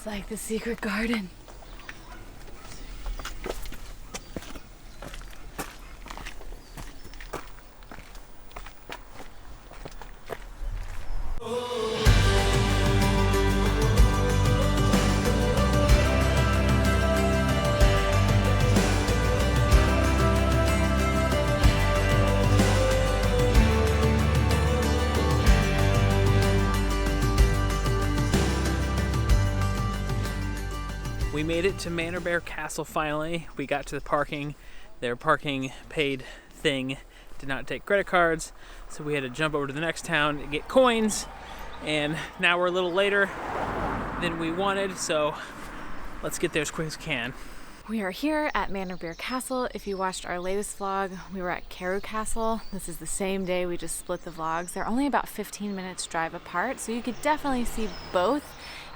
It's like the secret garden. We made it to Manorbeer Castle finally. We got to the parking. Their parking paid thing did not take credit cards, so we had to jump over to the next town and get coins. And now we're a little later than we wanted, so let's get there as quick as we can. We are here at Manorbier Castle. If you watched our latest vlog, we were at Krause Castle. This is the same day, we just split the vlogs. They're only about 15 minutes drive apart, so you could definitely see both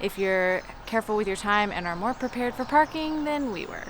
if you're careful with your time and are more prepared for parking than we were.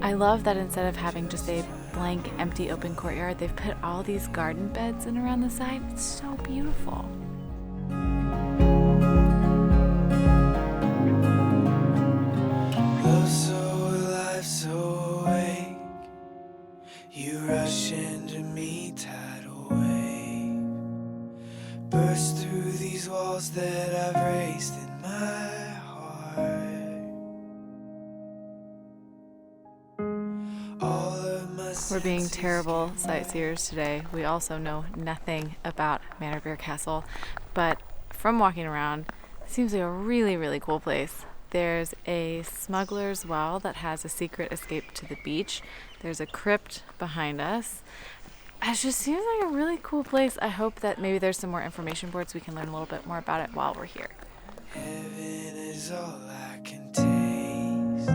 I love that instead of having just a blank, empty, open courtyard, they've put all these garden beds in around the side. It's so beautiful. Love so alive, so awake. You rush into me, tidal wave. Burst through these walls that I've raised in my heart. We're being terrible sightseers today. We also know nothing about Manorbier Castle, but from walking around, it seems like a really, really cool place. There's a smuggler's well that has a secret escape to the beach. There's a crypt behind us. It just seems like a really cool place. I hope that maybe there's some more information boards we can learn a little bit more about it while we're here. Heaven is all I can taste.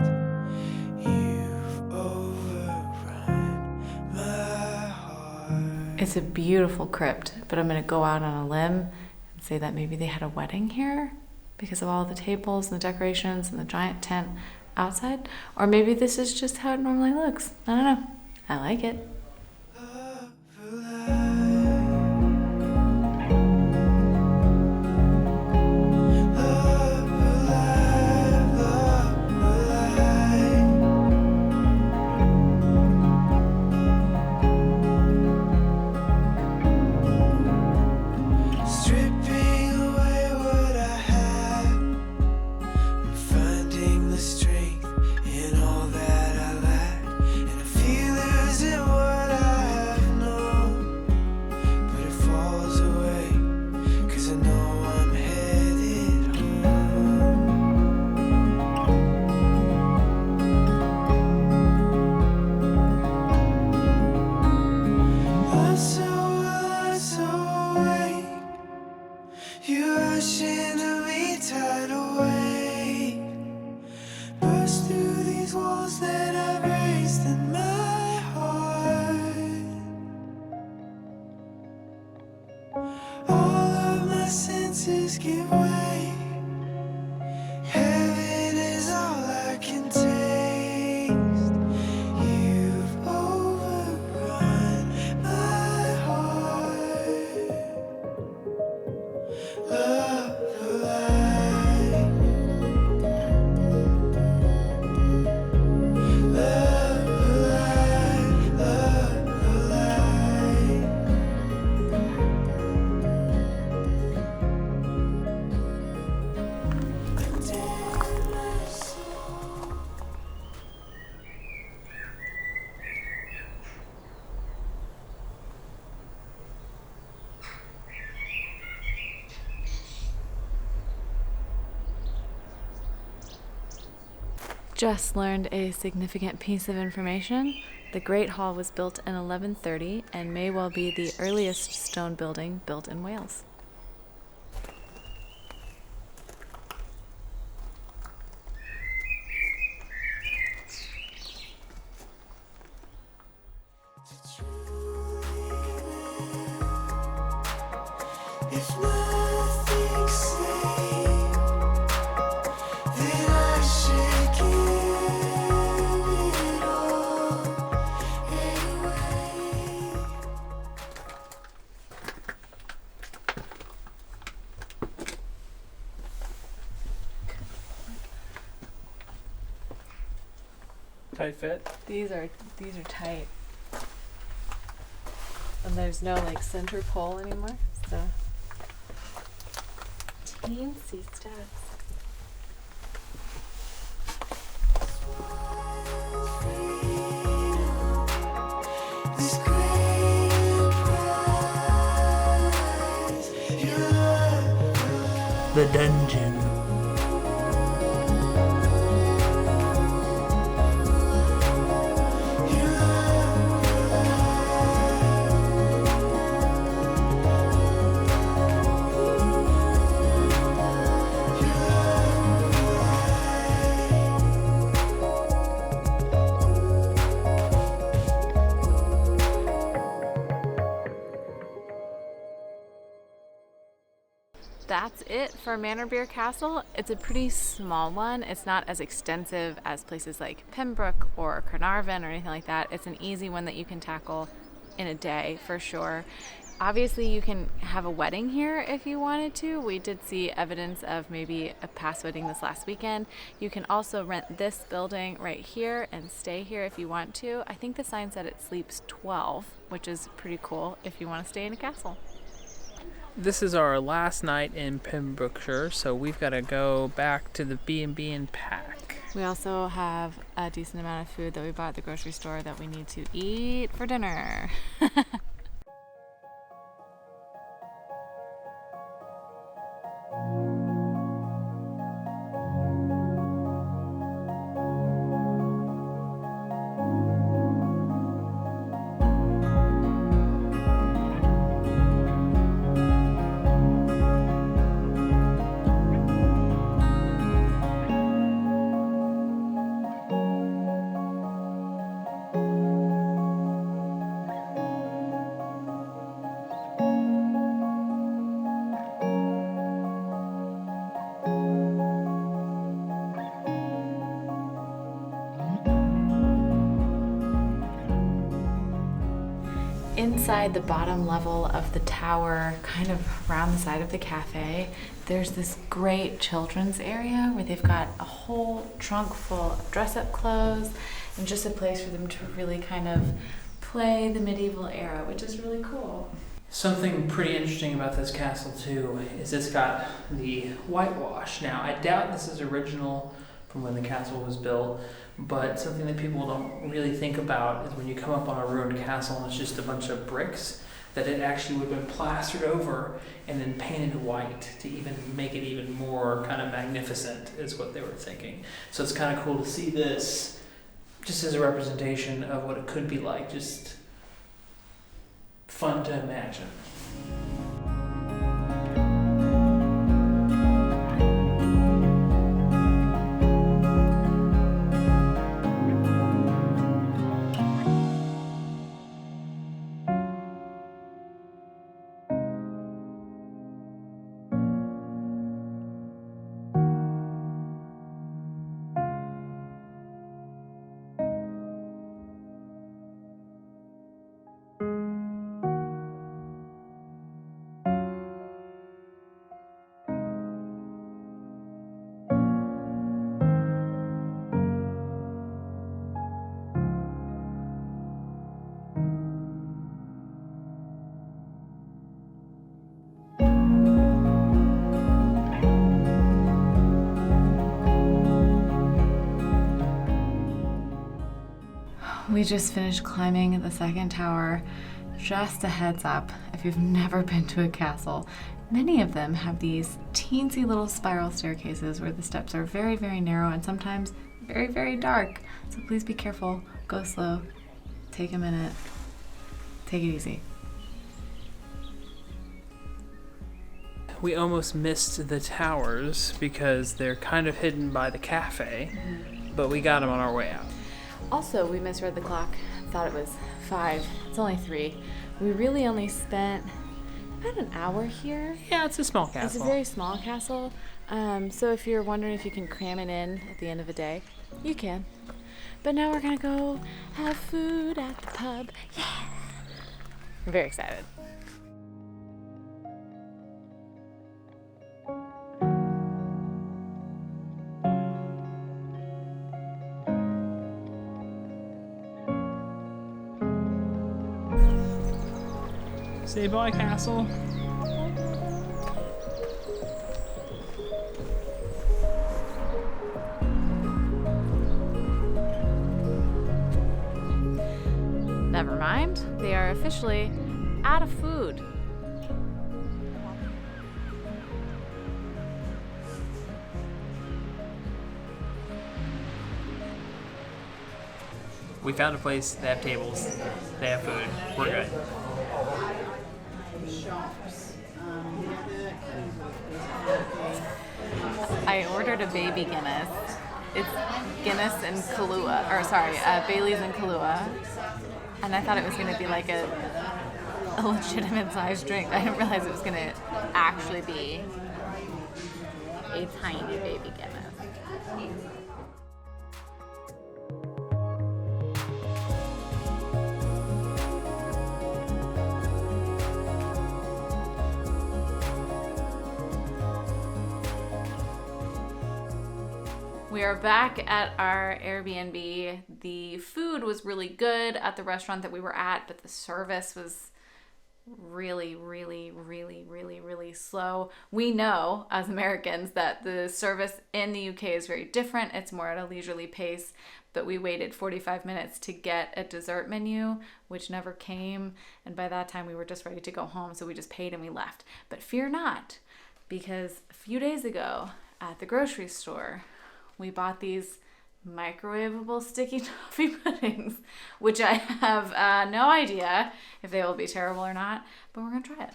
You've overrun my heart. It's a beautiful crypt, but I'm gonna go out on a limb and say that maybe they had a wedding here because of all the tables and the decorations and the giant tent outside. Or maybe this is just how it normally looks. I don't know. I like it. Give way. Heaven is all I can taste. You've overrun my heart. Love alive. Love alive. Love alive. just learned a significant piece of information. The Great Hall was built in 1130 and may well be the earliest stone building built in Wales. If nothing's safe, then I should give it all anyway. Tight fit. These are tight. And there's no like center pole anymore, so teensy steps. This great prize, your love. The dungeon. That's it for Manorbier Castle. It's a pretty small one. It's not as extensive as places like Pembroke or Carnarvon or anything like that. It's an easy one that you can tackle in a day for sure. Obviously, you can have a wedding here if you wanted to. We did see evidence of maybe a past wedding this last weekend. You can also rent this building right here and stay here if you want to. I think the sign said it sleeps 12, which is pretty cool if you want to stay in a castle. This is our last night in Pembrokeshire, so we've got to go back to the B&B and pack. We also have a decent amount of food that we bought at the grocery store that we need to eat for dinner. Inside the bottom level of the tower, kind of around the side of the cafe, there's this great children's area where they've got a whole trunk full of dress-up clothes and just a place for them to really kind of play the medieval era, which is really cool. Something pretty interesting about this castle too is it's got the whitewash. Now, I doubt this is original from when the castle was built, but something that people don't really think about is when you come up on a ruined castle and it's just a bunch of bricks, that it actually would have been plastered over and then painted white to even make it even more kind of magnificent, is what they were thinking. So it's kind of cool to see this just as a representation of what it could be like, just fun to imagine. We just finished climbing the second tower. Just a heads up, if you've never been to a castle, many of them have these teensy little spiral staircases where the steps are very, very narrow and sometimes very, very dark. So please be careful. Go slow. Take a minute. Take it easy. We almost missed the towers because they're kind of hidden by the cafe, but we got them on our way out. Also, we misread the clock. Thought it was 5. It's only 3. We really only spent about an hour here. Yeah, it's a small castle. It's a very small castle. So if you're wondering if you can cram it in at the end of a day, you can. But now we're gonna go have food at the pub. Yeah! We're very excited. Say bye, castle. Never mind. They are officially out of food. We found a place. They have tables. They have food. We're good. I ordered a baby Guinness. It's Guinness and Kahlua, or sorry, Bailey's and Kahlua. And I thought it was going to be like a legitimate sized drink. I didn't realize it was going to actually be a tiny baby Guinness. We are back at our Airbnb. The food was really good at the restaurant that we were at, but the service was really slow. We know as Americans that the service in the UK is very different. It's more at a leisurely pace, but we waited 45 minutes to get a dessert menu, which never came. And by that time we were just ready to go home. So we just paid and we left. But fear not, because a few days ago at the grocery store, we bought these microwavable sticky toffee puddings, which I have no idea if they will be terrible or not, but we're gonna try it.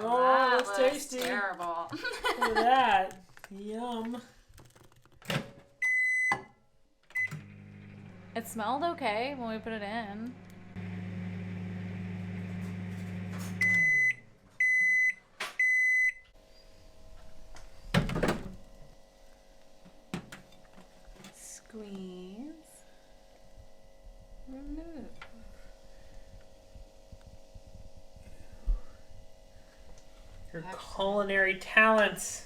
Oh, that's tasty. Terrible. Look at that. Yum. It smelled okay when we put it in. Squeeze. Remove. Your culinary talents.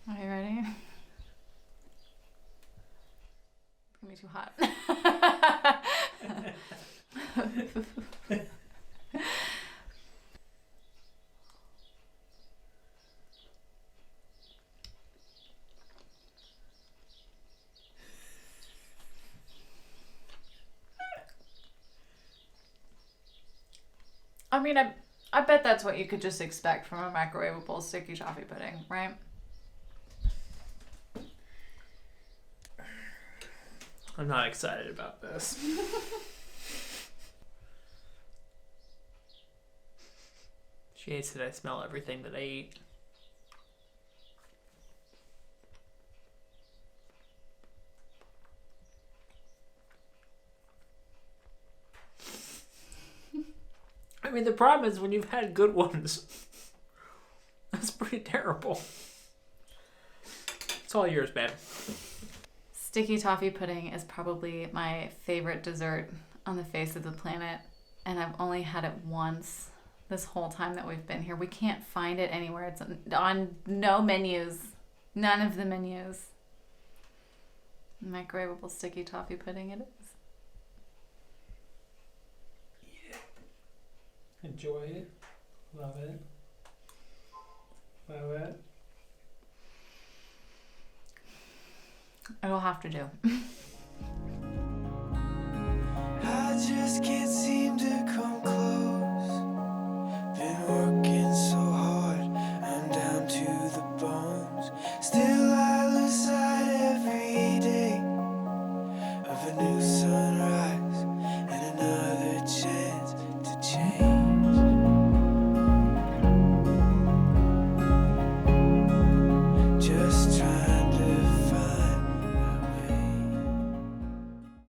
Are you ready? It's gonna be too hot. I mean, I bet that's what you could just expect from a microwavable sticky toffee pudding, right? I'm not excited about this. She hates that I smell everything that I eat. I mean, the problem is when you've had good ones, that's pretty terrible. It's all yours, babe. Sticky toffee pudding is probably my favorite dessert on the face of the planet, and I've only had it once this whole time that we've been here. We can't find it anywhere. It's on no menus. None of the menus. Microwavable sticky toffee pudding it is. Enjoy it. Love it. Love it. It'll have to do. I just can't seem to avenues